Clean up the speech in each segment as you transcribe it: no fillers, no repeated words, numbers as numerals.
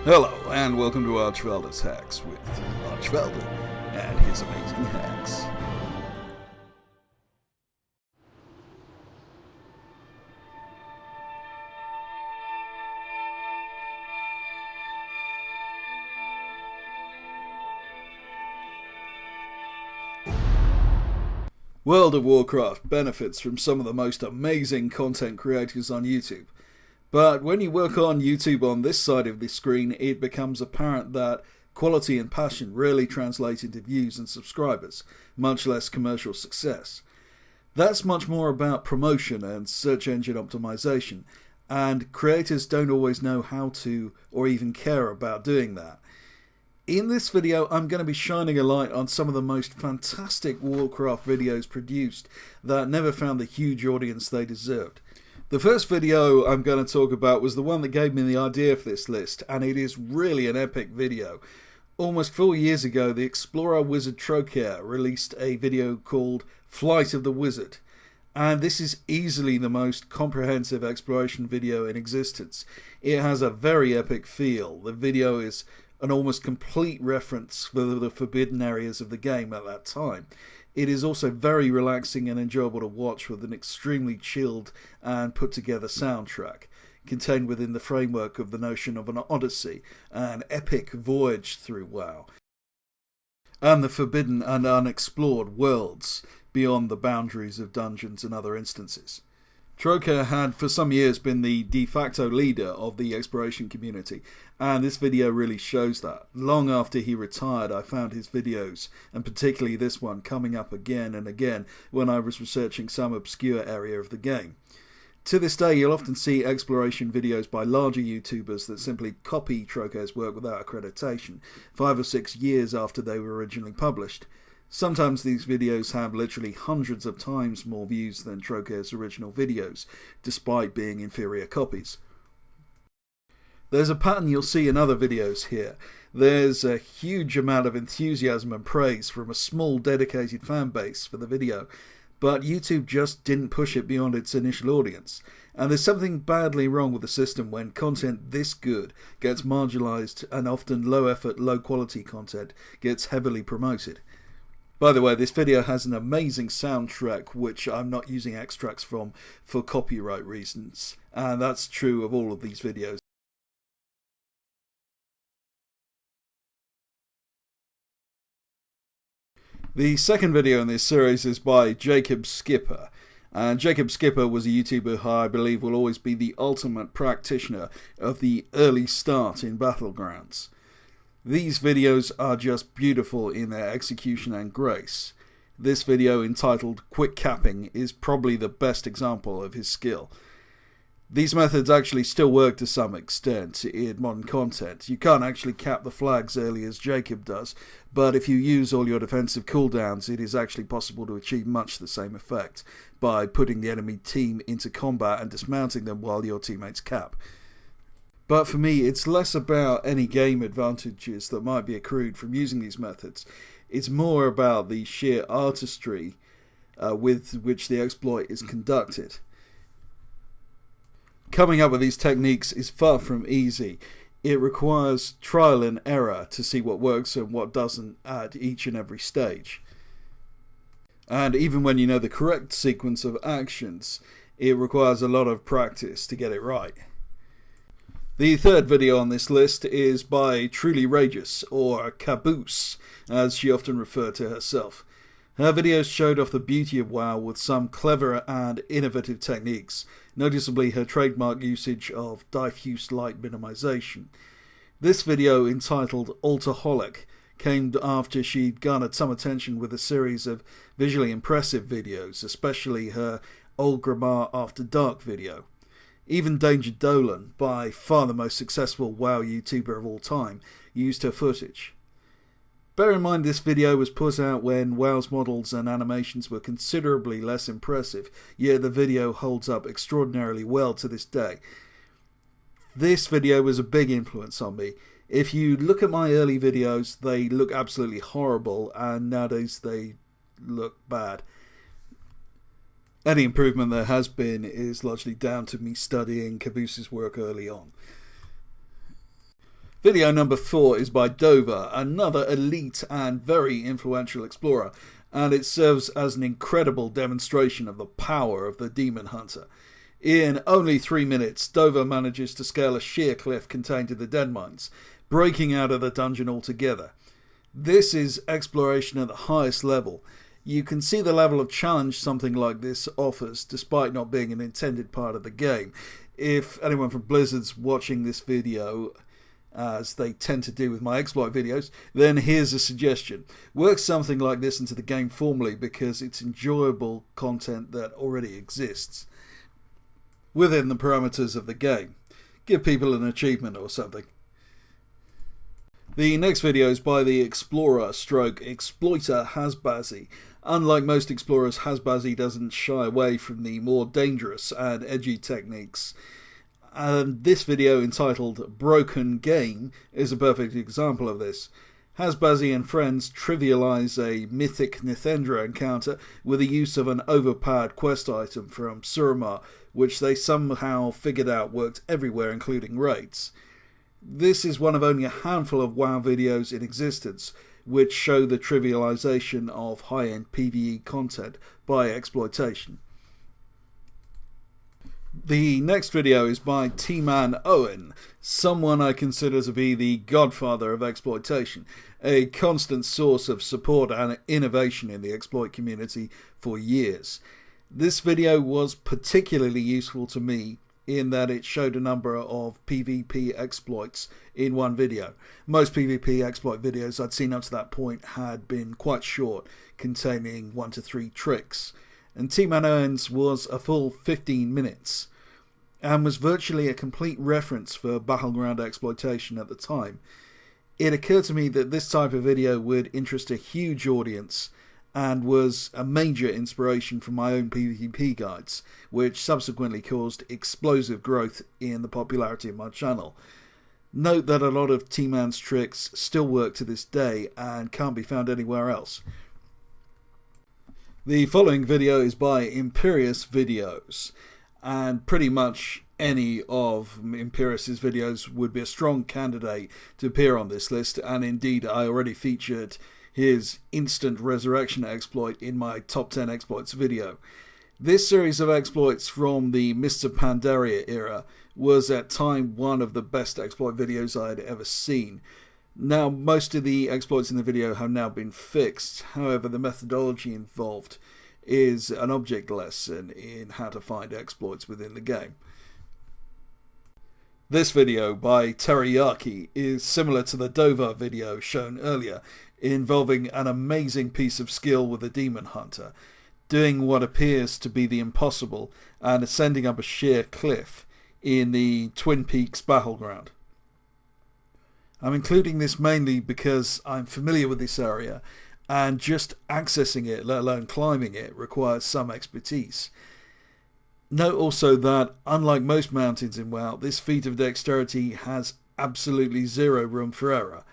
Hello, and welcome to Archvelder's Hacks with Archvelder and his amazing hacks. World of Warcraft benefits from some of the most amazing content creators on YouTube. But when you work on YouTube on this side of the screen, it becomes apparent that quality and passion rarely translate into views and subscribers, much less commercial success. That's much more about promotion and search engine optimization, and creators don't always know how to or even care about doing that. In this video, I'm going to be shining a light on some of the most fantastic Warcraft videos produced that never found the huge audience they deserved. The first video I'm going to talk about was the one that gave me the idea for this list, and it is really an epic video. Almost 4 years ago, the explorer wizard Trokair released a video called Flight of the Wizard, and this is easily the most comprehensive exploration video in existence. It has a very epic feel. The video is an almost complete reference for the forbidden areas of the game at that time. It is also very relaxing and enjoyable to watch, with an extremely chilled and put together soundtrack, contained within the framework of the notion of an odyssey, an epic voyage through WoW, and the forbidden and unexplored worlds beyond the boundaries of dungeons and other instances. Trokair had for some years been the de facto leader of the exploration community, and this video really shows that. Long after he retired, I found his videos, and particularly this one, coming up again and again when I was researching some obscure area of the game. To this day, you'll often see exploration videos by larger YouTubers that simply copy Trokair's work without accreditation, 5 or 6 years after they were originally published. Sometimes these videos have literally hundreds of times more views than Trokair's original videos, despite being inferior copies. There's a pattern you'll see in other videos here. There's a huge amount of enthusiasm and praise from a small dedicated fan base for the video, but YouTube just didn't push it beyond its initial audience. And there's something badly wrong with the system when content this good gets marginalized and often low effort, low quality content gets heavily promoted. By the way, this video has an amazing soundtrack which I'm not using extracts from for copyright reasons, and that's true of all of these videos. The second video in this series is by Jacob Skipper, and Jacob Skipper was a YouTuber who I believe will always be the ultimate practitioner of the early start in Battlegrounds. These videos are just beautiful in their execution and grace. This video, entitled Quick Capping, is probably the best example of his skill. These methods actually still work to some extent in modern content. You can't actually cap the flags early as Jacob does, but if you use all your defensive cooldowns, it is actually possible to achieve much the same effect by putting the enemy team into combat and dismounting them while your teammates cap. But for me, it's less about any game advantages that might be accrued from using these methods. It's more about the sheer artistry with which the exploit is conducted. Coming up with these techniques is far from easy. It requires trial and error to see what works and what doesn't at each and every stage. And even when you know the correct sequence of actions, it requires a lot of practice to get it right. The third video on this list is by Trulyrageous, or Kazoos, as she often referred to herself. Her videos showed off the beauty of WoW with some clever and innovative techniques, noticeably her trademark usage of diffuse light minimization. This video, entitled Altoholic, came after she'd garnered some attention with a series of visually impressive videos, especially her Orgrimmar After Dark video. Even Danger Dolan, by far the most successful WoW YouTuber of all time, used her footage. Bear in mind this video was put out when WoW's models and animations were considerably less impressive, yet the video holds up extraordinarily well to this day. This video was a big influence on me. If you look at my early videos, they look absolutely horrible, and nowadays they look bad. Any improvement there has been is largely down to me studying Kazuz's work early on. Video number 4 is by Dovah, another elite and very influential explorer, and it serves as an incredible demonstration of the power of the Demon Hunter. In only 3 minutes, Dovah manages to scale a sheer cliff contained in the Dead Mines, breaking out of the dungeon altogether. This is exploration at the highest level. You can see the level of challenge something like this offers, despite not being an intended part of the game. If anyone from Blizzard's watching this video, as they tend to do with my exploit videos, then here's a suggestion. Work something like this into the game formally, because it's enjoyable content that already exists within the parameters of the game. Give people an achievement or something. The next video is by the explorer stroke exploiter Hazzbazzy. Unlike most explorers, Hazzbazzy doesn't shy away from the more dangerous and edgy techniques. And this video, entitled Broken Game, is a perfect example of this. Hazzbazzy and friends trivialise a mythic Nythendra encounter with the use of an overpowered quest item from Suramar, which they somehow figured out worked everywhere, including raids. This is one of only a handful of WoW videos in existence which show the trivialization of high-end PvE content by exploitation. The next video is by Tmanowen, someone I consider to be the godfather of exploitation, a constant source of support and innovation in the exploit community for years. This video was particularly useful to me in that it showed a number of PvP exploits in one video. Most PvP exploit videos I'd seen up to that point had been quite short, containing 1 to 3 tricks, and Tmanowen's was a full 15 minutes, and was virtually a complete reference for Battleground exploitation at the time. It occurred to me that this type of video would interest a huge audience, and was a major inspiration for my own PvP guides, which subsequently caused explosive growth in the popularity of my channel. Note that a lot of T-Man's tricks still work to this day and can't be found anywhere else. The following video is by Imperious Videos, and pretty much any of Imperious' videos would be a strong candidate to appear on this list, and indeed I already featured his instant resurrection exploit in my top 10 exploits video. This series of exploits from the Mists of Pandaria era was at time one of the best exploit videos I had ever seen. Now, most of the exploits in the video have now been fixed, however the methodology involved is an object lesson in how to find exploits within the game. This video by Teriyaki is similar to the Dovah video shown earlier, involving an amazing piece of skill with a Demon Hunter, doing what appears to be the impossible and ascending up a sheer cliff in the Twin Peaks Battleground. I'm including this mainly because I'm familiar with this area, and just accessing it, let alone climbing it, requires some expertise. Note also that, unlike most mountains in WoW, this feat of dexterity has absolutely zero room for error.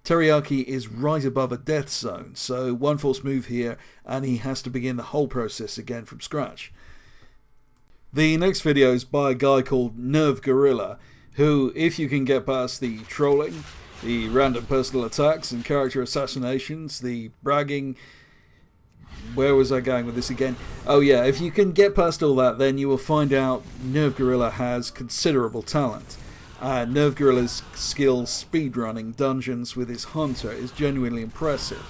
Teriyaki is right above a death zone, so one false move here and he has to begin the whole process again from scratch. The next video is by a guy called Nirvgorrila, who, if you can get past the trolling, the random personal attacks and character assassinations, the bragging... Where was I going with this again? Oh yeah, if you can get past all that, then you will find out Nirvgorrila has considerable talent. Nirvgorrila's skill speedrunning dungeons with his hunter is genuinely impressive,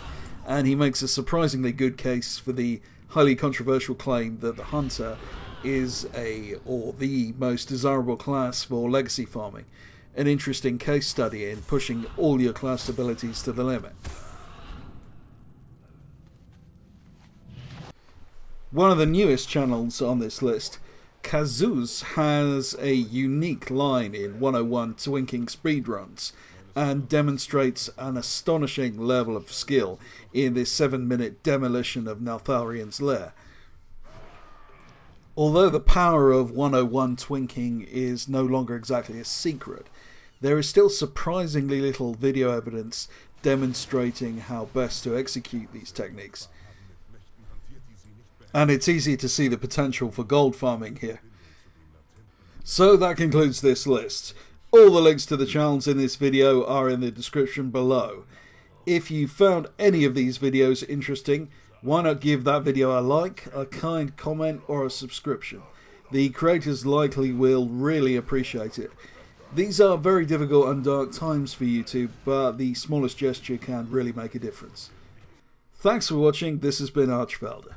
and he makes a surprisingly good case for the highly controversial claim that the hunter is the most desirable class for legacy farming, an interesting case study in pushing all your class abilities to the limit. One of the newest channels on this list, Kazuz, has a unique line in 101 twinking speedruns and demonstrates an astonishing level of skill in this 7-minute demolition of Neltharions' Lair. Although the power of 101 twinking is no longer exactly a secret, there is still surprisingly little video evidence demonstrating how best to execute these techniques. And it's easy to see the potential for gold farming here. So that concludes this list. All the links to the channels in this video are in the description below. If you found any of these videos interesting, why not give that video a like, a kind comment, or a subscription? The creators likely will really appreciate it. These are very difficult and dark times for YouTube, but the smallest gesture can really make a difference. Thanks for watching. This has been Archfelder.